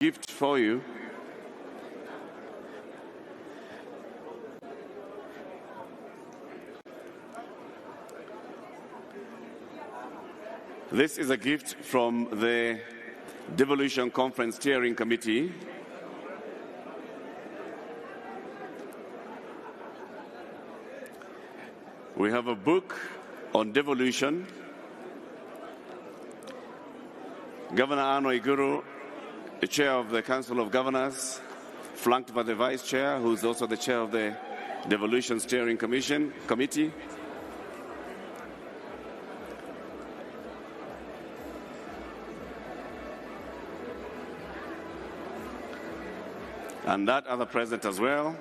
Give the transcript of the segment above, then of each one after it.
gift for you. This is a gift from the Devolution Conference Steering Committee. We have a book on devolution. Governor Anno Iguru, the chair of the Council of Governors, flanked by the vice chair, who's also the chair of the Devolution Steering Committee. And that other present as well.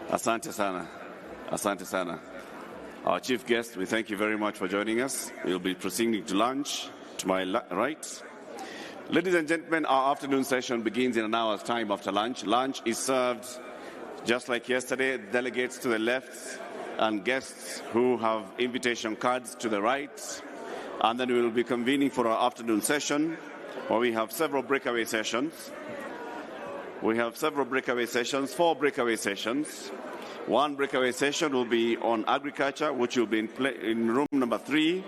Asante sana. Asante sana. Our chief guest, we thank you very much for joining us. We'll be proceeding to lunch to my right. Ladies and gentlemen, our afternoon session begins in an hour's time after lunch. Lunch is served just like yesterday, delegates to the left and guests who have invitation cards to the right. And then we will be convening for our afternoon session, where we have several breakaway sessions. We have several breakaway sessions, 4 breakaway sessions. One breakaway session will be on agriculture, which will be in room number 3.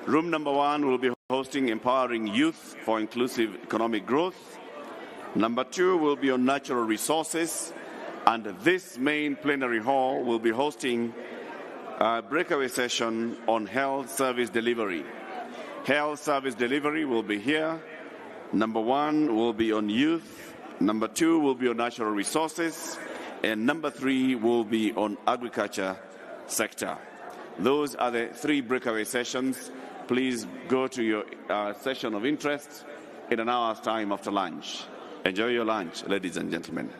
Room number 1 will be hosting empowering youth for inclusive economic growth. Number 2 will be on natural resources. And this main plenary hall will be hosting a breakaway session on health service delivery. Health service delivery will be here. Number 1 will be on youth. Number 2 will be on natural resources. And number 3 will be on agriculture sector. Those are the 3 breakaway sessions. Please go to your session of interest in an hour's time after lunch. Enjoy your lunch, ladies and gentlemen.